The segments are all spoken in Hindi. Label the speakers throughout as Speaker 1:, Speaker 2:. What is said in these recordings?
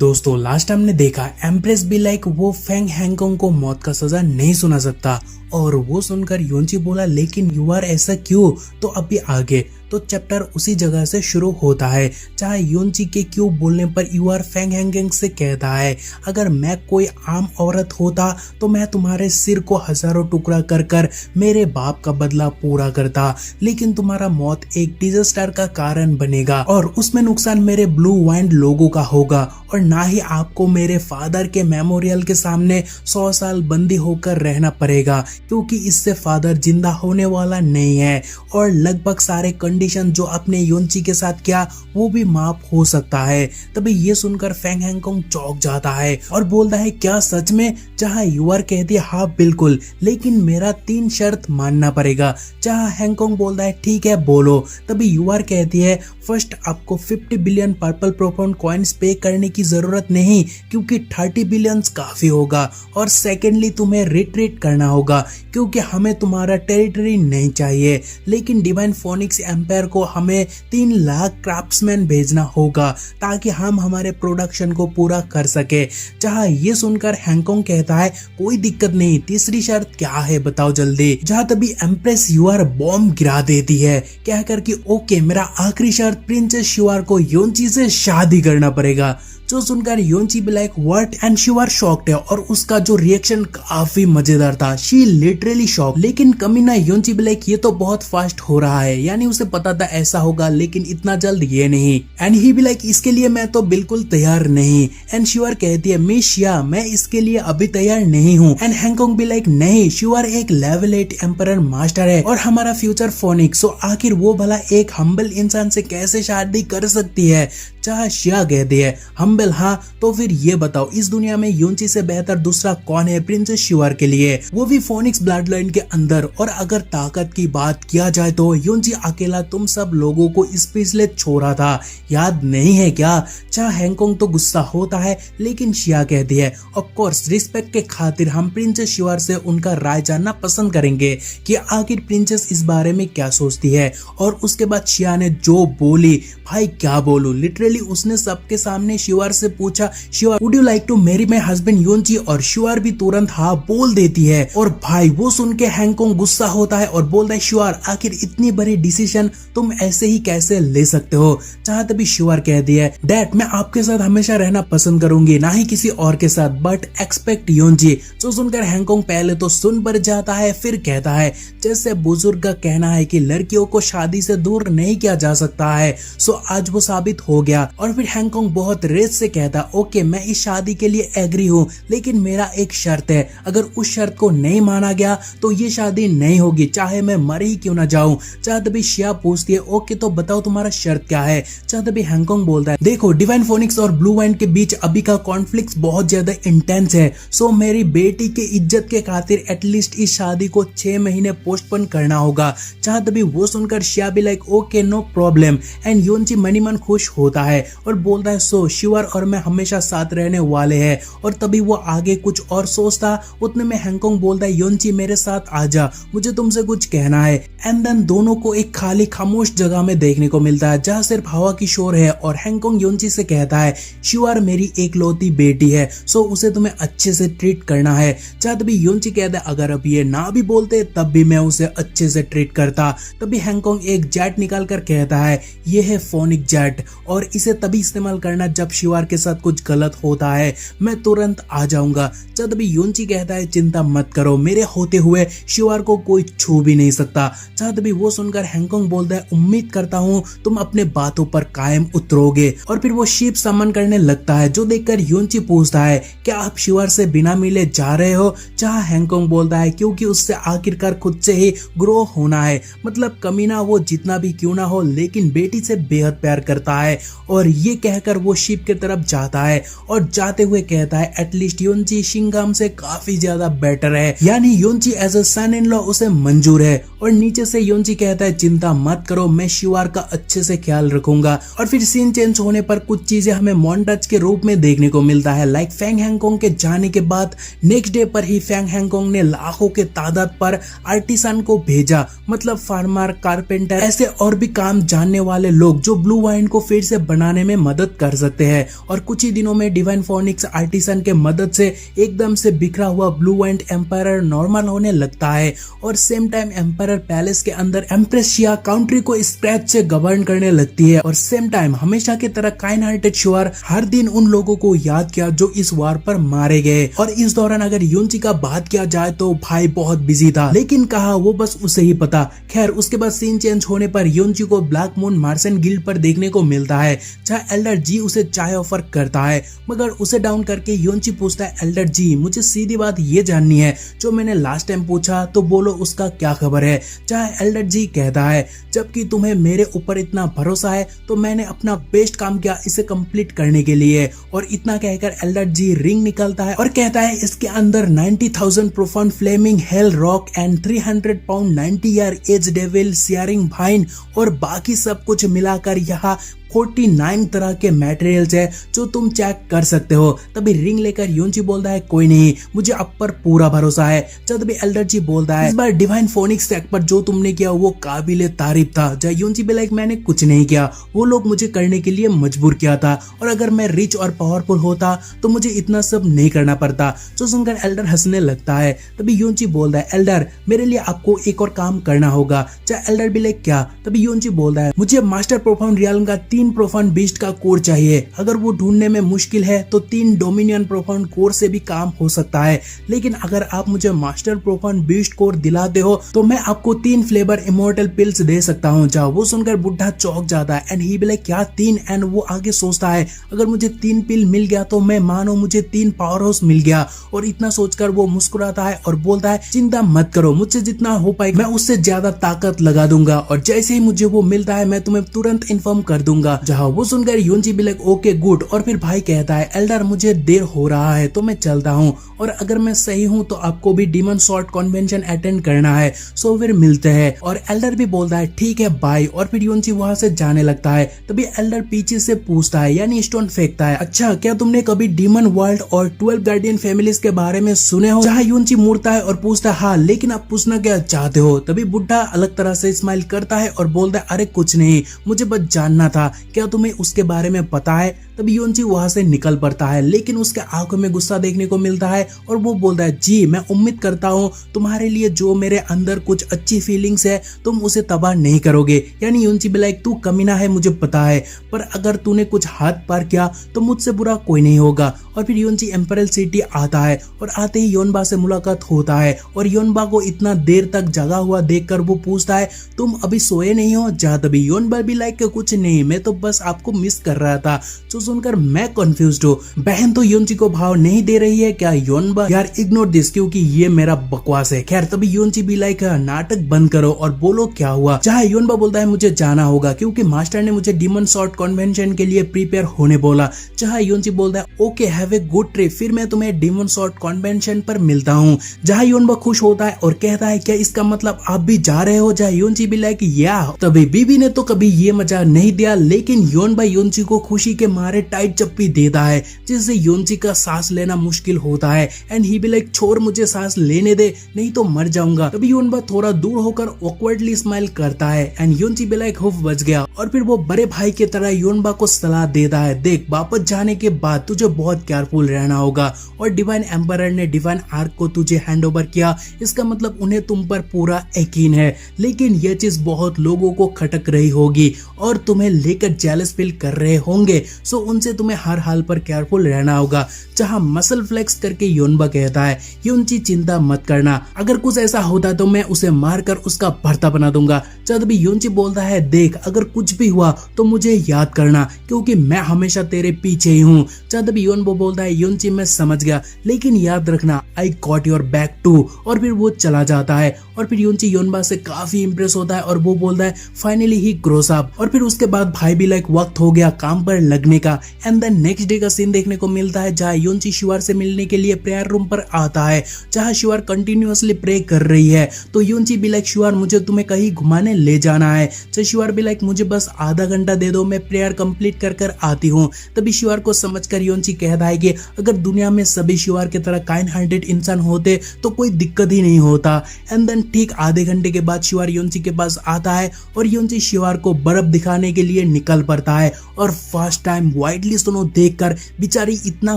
Speaker 1: दोस्तों लास्ट टाइम ने देखा एम्प्रेस भी लाइक वो फेंग हैंगकांग को मौत का सजा नहीं सुना सकता और वो सुनकर योंची बोला लेकिन यू आर ऐसा क्यों। तो अभी आगे तो चैप्टर उसी जगह से शुरू होता है जहाँ योंची के क्यों बोलने पर यू आर फेंग हैंगकांग से कहता है अगर मैं कोई आम औरत होता तो मैं तुम्हारे सिर को हजारों टुकड़ा कर कर मेरे बाप का बदला पूरा करता, लेकिन तुम्हारा मौत एक डिजास्टर का कारण बनेगा और उसमें नुकसान मेरे ब्लू वाइंड लोगों का होगा और ना ही आपको मेरे फादर के मेमोरियल के सामने 100 साल बंदी होकर रहना पड़ेगा क्योंकि इससे फादर जिंदा होने वाला नहीं है और लगभग सारे कंडीशन जो अपने योंची के साथ किया वो भी माफ हो सकता है। तभी ये सुनकर फेंग हैंगकांग चौंक जाता है और बोलता है क्या सच में। जहाँ यूआर कहती है हाँ बिल्कुल, लेकिन मेरा 3 शर्त मानना पड़ेगा। जहाँ हैंगकांग बोलता है ठीक है बोलो। तभी यूआर कहती है फर्स्ट आपको 50 बिलियन पर्पल प्रोफाउंड कॉइन्स पे करने की जरूरत नहीं क्योंकि 30 बिलियन काफी होगा और सेकेंडली तुम्हें रिट्रीट करना होगा क्योंकि हमें तुम्हारा टेरिटरी नहीं चाहिए, लेकिन डिवाइन फोनिक्स एम्पायर को हमें 3 लाख क्राफ्ट्समैन भेजना होगा ताकि हम हमारे प्रोडक्शन को पूरा कर सके। जहाँ ये सुनकर हैंगकांग कहता है कोई दिक्कत नहीं, तीसरी शर्त क्या है बताओ जल्दी। जहाँ तभी एम्प्रेस यूआर बॉम्ब गिरा देती है कहकर कि ओके मेरा आखिरी शर्त प्रिंसेस यूआर को योंची से शादी करना पड़ेगा। जो सुनकर योंची भी like what and she were shocked है और उसका जो रिएक्शन काफी मजेदार था। She literally shock. लेकिन कमीना योंची भी लाइक ये तो बहुत फास्ट हो रहा है, यानी उसे पता था ऐसा होगा लेकिन इतना जल्द ये नहीं। एंड ही भी लाइक इसके लिए मैं तो बिल्कुल तैयार नहीं। एंड शिवर कहती है मिस शिया मैं इसके लिए अभी तैयार नहीं हूँ। एंड हैंगकांग भी लाइक नहीं, शिवर एक लेवल 8 एम्परर मास्टर है और हमारा फ्यूचर फोनिक्स, सो आखिर वो भला एक हम्बल इंसान से कैसे शादी कर सकती है। चाहे शिया कहती है हम्बल हाँ, तो फिर ये बताओ इस दुनिया में योंची से बेहतर दूसरा कौन है प्रिंसेस शिवर के लिए, वो भी फोनिक्स ब्लड लाइन के अंदर। और अगर ताकत की बात किया जाए तो योंची अकेला तुम सब लोगों को इस पिछले छोड़ा था, याद नहीं है क्या। चाहे हैंगकांग तो गुस्सा होता है लेकिन शिया कहती है ऑफ कोर्स रिस्पेक्ट के खातिर हम प्रिंसेस शिवर से उनका राय जानना पसंद करेंगे कि आखिर प्रिंसेस इस बारे में क्या सोचती है। और उसके बाद शिया ने जो बोली भाई क्या बोलूं, लिटरली उसने सबके सामने शिवर से पूछा शिवर would you like to marry my husband योंची, और शिवर भी तुरंत हाँ बोल देती है। और भाई वो सुन के हैंगकांग गुस्सा होता है और बोलता है शिवर आखिर इतनी बड़ी डिसीजन तुम ऐसे ही कैसे ले सकते हो। चाहे तभी शिवर कहती है डैड मैं आपके साथ हमेशा रहना पसंद करूंगी ना ही किसी और के साथ, बट एक्सपेक्ट योंची। जो सुनकर हैंगकांग पहले तो सुन पर जाता है फिर कहता है जैसे बुजुर्ग का कहना है कि लड़कियों को शादी से दूर नहीं किया जा सकता है, सो आज वो साबित हो गया। और फिर हैंगकांग बहुत रेस से कहता ओके मैं इस शादी के लिए एग्री हूँ लेकिन मेरा एक शर्त है, अगर उस शर्त को नहीं माना गया तो ये शादी नहीं होगी चाहे मैं मर ही क्यों ना जाऊं। चाहे तभी शिया पूछती है ओके तो बताओ तुम्हारा शर्त क्या है। चाहे तभी हैंगकांग बोलता है देखो डिवाइन फोनिक्स और ब्लू वाइंड के बीच अभी का कॉन्फ्लिक्ट बहुत ज्यादा इंटेंस है, सो मेरी बेटी की इज्जत के खातिर एटलीस्ट इस शादी को 6 महीने पोस्टपोन करना होगा। चाहे तभी वो सुनकर शिया भी like okay no problem. And योंची मनी मन खुश होता है और बोलता है सो शिवर और मैं हमेशा साथ रहने वाले हैं। और तभी वो आगे कुछ और सोचता उतने में हैंगकांग बोलता है योंची मेरे साथ आजा, मुझे तुमसे कुछ कहना है। एंड देन दोनों को एक खाली खामोश जगह में देखने को मिलता है जहाँ सिर्फ हवा की शोर है और हैंगकांग योंची से कहता है शिवर मेरी एकलौती बेटी है, सो उसे तुम्हें अच्छे से ट्रीट करना है। चाहे तभी योंची कहता है अगर अब ये ना भी बोलते तब भी मैं उसे अच्छे से ट्रीट करता। तभी हैंगकांग एक जेट निकाल कर कहता है ये है फोनिक जेट और इसे तभी इस्तेमाल करना जब शिवर के साथ कुछ गलत होता है, मैं तुरंत आ जाऊंगा। जब भी योंची कहता है चिंता मत करो मेरे होते हुए शिवर को कोई छू भी नहीं सकता। जब भी वो सुनकर हैंगकांग बोलता है उम्मीद करता हूँ तुम अपने बातों पर कायम उतरोगे। और फिर वो शिप समन करने लगता है जो देखकर योंची पूछता है क्या आप शिवर से बिना मिले जा रहे हो। जहाँ हैंगकांग बोलता है क्योंकि उससे आखिरकार खुद से ही ग्रो होना है, मतलब कमीना वो जितना भी क्यों ना हो लेकिन बेटी से बेहद प्यार करता है। और ये कहकर वो शिप की तरफ जाता है और जाते हुए कहता है एटलीस्ट योंची शिंगाम से काफी ज्यादा बेटर है, यानी योंची as a sun in law उसे मंजूर है। और नीचे से योंची कहता है चिंता मत करो मैं शिवर का अच्छे से ख्याल रखूंगा। और फिर सीन चेंज होने पर कुछ चीजें हमें मोन्टाज के रूप में देखने को मिलता है लाइक फेंग हैंगकांग के जाने के बाद नेक्स्ट डे पर ही फेंग हैंगकांग ने लाखों के तादाद पर आर्टिसन को भेजा, मतलब फार्मर कारपेंटर ऐसे और भी काम जानने वाले लोग जो ब्लू वाइन को फिर से बनाने में मदद कर सकते हैं। और कुछ ही दिनों में डिवाइन फोनिक्स आर्टिसन के मदद से एकदम से बिखरा हुआ ब्लू एंड एम्पायर नॉर्मल होने लगता है और सेम टाइम एम्पायर पैलेस के अंदर एम्प्रेस शिया काउंट्री को स्क्रैच से गवर्न करने लगती है और सेम टाइम हमेशा की तरह काइंड हार्टेड शिवार हर दिन उन लोगों को याद किया जो इस वार पर मारे गए। और इस दौरान अगर यूनची का बात किया जाए तो भाई बहुत बिजी था, लेकिन कहा वो बस उसे ही पता। खैर उसके बाद सीन चेंज होने पर यूनची को ब्लैक मून मार्सन गिल्ड पर देखने को मिलता है जहाँ एल्डर जी उसे चाय ऑफर करता है, मगर उसे डाउन करके यूनची पूछता है एल्डर जी मुझे सीधी बात ये जाननी है जो मैंने लास्ट टाइम पूछा तो बोलो उसका क्या खबर है। जहाँ एल्डर जी कहता है जबकि तुम्हें मेरे ऊपर इतना भरोसा है तो मैंने अपना बेस्ट काम किया इसे कंप्लीट करने के लिए। और इतना कहकर एल्डर जी रिंग निकालता है और कहता है इसके अंदर 90,000 profound flaming hell rock and 300 pound 90 year age devil searing भाइन और बाकी सब कुछ मिलाकर यहाँ 49 तरह के मटेरियल्स है जो तुम चेक कर सकते हो। तभी रिंग लेकर यूनची बोलता है कोई नहीं मुझे अब पर पूरा भरोसा है। तभी एल्डर जी बोलता है इस बार डिवाइन फोनिक्स टेक पर जो तुमने किया वो काबिले तारीफ था। जय यूनची भी लाइक मैंने कुछ नहीं किया, वो लोग मुझे करने के लिए मजबूर किया था और अगर मैं रिच और पावरफुल होता तो मुझे इतना सब नहीं करना पड़ता। जो सुनकर एल्डर हंसने लगता है। तभी यूनची बोलता है एल्डर मेरे लिए आपको एक और काम करना होगा। चाहे एल्डर भी लाइक क्या। तभी यूनची बोलता है मुझे मास्टर प्रोफाउंड रियल्म का 3 प्रोफाउंड बीस्ट का कोर चाहिए। अगर वो ढूंढने में मुश्किल है तो 3 डोमिनियन प्रोफाउंड कोर से भी काम हो सकता है, लेकिन अगर आप मुझे मास्टर प्रोफाउंड बीस्ट कोर दिलाते हो तो मैं आपको 3 फ्लेवर इमोर्टल पिल्स दे सकता हूँ। जाओ। वो सुनकर बुढ़ा चौंक जाता है एंड ही भी लाइक क्या 3। एंड वो आगे सोचता है अगर मुझे 3 पिल मिल गया तो मैं मानो मुझे 3 पावर हाउस मिल गया। और इतना सोचकर वो मुस्कुराता है और बोलता है चिंता मत करो मुझसे जितना हो पाएगा मैं उससे ज्यादा ताकत लगा दूंगा और जैसे ही मुझे वो मिलता है मैं तुम्हें तुरंत इन्फॉर्म कर दूंगा। जहाँ वो सुनकर यूनची भी लाइक ओके गुड। और फिर भाई कहता है एल्डर मुझे देर हो रहा है तो मैं चलता हूँ और अगर मैं सही हूँ तो आपको भी डीमन सॉर्ड कन्वेंशन अटेंड करना है सो फिर मिलते हैं। और एल्डर भी बोलता है ठीक है बाय। और फिर यूनची वहां से जाने लगता है। तभी एल्डर पीछे से पूछता है यानी स्टोन फेंकता है अच्छा क्या तुमने कभी डीमन वर्ल्ड और 12 गार्डियन फैमिलीज के बारे में सुने हो। जहाँ यूनची मुड़ता है और पूछता है हाँ लेकिन आप पूछना क्या चाहते हो। तभी बुढ़ा अलग तरह से स्माइल करता है और बोलता है अरे कुछ नहीं मुझे बस जानना था क्या तुम्हें उसके बारे में पता है। तभी यूनची वहां से निकल पड़ता है लेकिन उसके आंखों में गुस्सा देखने को मिलता है और वो बोलता है जी मैं उम्मीद करता हूँ तुम्हारे लिए जो मेरे अंदर कुछ अच्छी फीलिंग्स है तुम उसे तबाह नहीं करोगे। यानी यूनची भी लाइक तू कमीना है मुझे पता है पर अगर तूने कुछ हाथ पार किया तो मुझसे बुरा कोई नहीं होगा। और फिर यूनची एम्परल सिटी आता है और आते ही योनबा से मुलाकात होता है और योनबा को इतना देर तक जगा हुआ देखकर वो पूछता है तुम अभी सोए नहीं हो। जा। तभी योनबा भी लाइक कुछ नहीं मैं तो बस आपको मिस कर रहा था। जो सुनकर मैं कंफ्यूज्ड हूँ। बहन तो यूनची को भाव नहीं दे रही है क्या। योनबा यार इग्नोर दिस क्योंकि ये मेरा बकवास है। खैर तभी यूनची भी लाइक नाटक बंद करो और बोलो क्या हुआ। जहाँ योनबा बोलता है मुझे जाना होगा क्योंकि मास्टर ने मुझे डीमन सॉर्ड कन्वेंशन के लिए प्रिपेयर होने बोला। जहाँ यूनची बोलता है okay have a good trip फिर मैं तुम्हें डीमन सॉर्ड कन्वेंशन पर मिलता हूँ। जहाँ योनबा खुश होता है और कहता है क्या इसका मतलब आप भी जा रहे हो। जहाँ यूनची भी लाइक या। तभी बीबी ने तो कभी ये मजा नहीं दिया लेकिन योनबा यूनची को खुशी के मारे टाइट चप्पी देता है जिससे यूनची का सांस लेना मुश्किल होता है एंड ही भी लाइक छोड़ मुझे सांस लेने दे नहीं तो मर जाऊंगा। तभी योनबा थोड़ा दूर होकर ऑकवर्डली स्माइल करता है एंड यूनची भी लाइक हुफ बच गया। और फिर वो बड़े भाई की तरह योनबा को सलाह देता है देख वापस जाने के बाद तुझे बहुत केयरफुल रहना होगा और डिवाइन एम्परर ने डिवाइन आर्क को तुझे हैंड ओवर किया इसका मतलब उन्हें तुम पर पूरा यकीन है लेकिन ये चीज बहुत लोगों को खटक रही होगी और तुम्हें लेकर जेलस फील कर रहे होंगे सो उनसे तुम्हें हर हाल पर केयरफुल रहना होगा। जहाँ मसल फ्लेक्स करके योनबा कहता है यूनची चिंता मत करना अगर कुछ ऐसा होता तो मैं उसे मारकर उसका भरता बना दूंगा। जब भी यूनची बोलता है देख अगर कुछ भी हुआ तो मुझे याद करना क्योंकि मैं हमेशा तेरे पीछे ही हूँ। जब भी योनबा बोलता है यूनची मैं समझ गया लेकिन याद रखना I got your back too. और फिर वो चला जाता है और फिर यूनची योनबा से काफी इंप्रेस होता है और वो बोलता है फाइनली ही ग्रोस अप। और फिर उसके बाद भाई भी लाइक वक्त हो गया काम पर लगने का। एंड देन नेक्स्ट डे का सीन देखने को मिलता है जहाँ यूनची शिवार से मिलने के लिए प्रेयर रूम पर आता है जहाँ शिवार कंटिन्यूअसली प्रे कर रही है। तो यूनची भी लाइक शिवार मुझे तुम्हें कहीं घुमाने ले जाना है। तो शिवार भी लाइक मुझे बस आधा घंटा दे दो मैं प्रेयर कंप्लीट कर कर आती हूँ। तभी शिवार को समझकर यूनची कहता है कि अगर दुनिया में सभी शिवार की तरह काइंड हार्टेड इंसान होते तो कोई दिक्कत ही नहीं होता। एंड देन ठीक आधे घंटे के बाद शिवार यूनची के पास आता है और यूनची शिवार को बर्फ दिखाने के लिए निकल पड़ता है और फर्स्ट टाइम व्हाइटली स्नो देखकर बेचारी इतना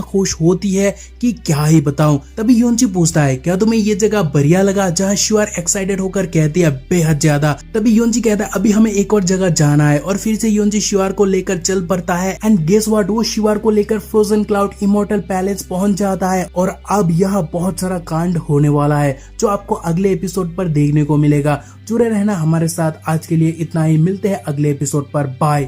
Speaker 1: खुश होती है कि क्या ही बताऊं। तभी योंची पूछता है क्या तुम्हें ये जगह बढ़िया लगा, जहाँ श्योर एक्साइटेड होकर कहती है बेहद ज्यादा। तभी योंची कहता है अभी हमें एक और जगह जाना है और फिर से योंची शिवार को लेकर चल पड़ता है। एंड गेस व्हाट, वो शिवार को लेकर फ्रोजन क्लाउड इमोर्टल पैलेस पहुंच जाता है और अब यह बहुत सारा कांड होने वाला है जो आपको अगले एपिसोड पर देखने को मिलेगा। जुड़े रहना हमारे साथ। आज के लिए इतना ही, मिलते हैं अगले एपिसोड पर। बाय।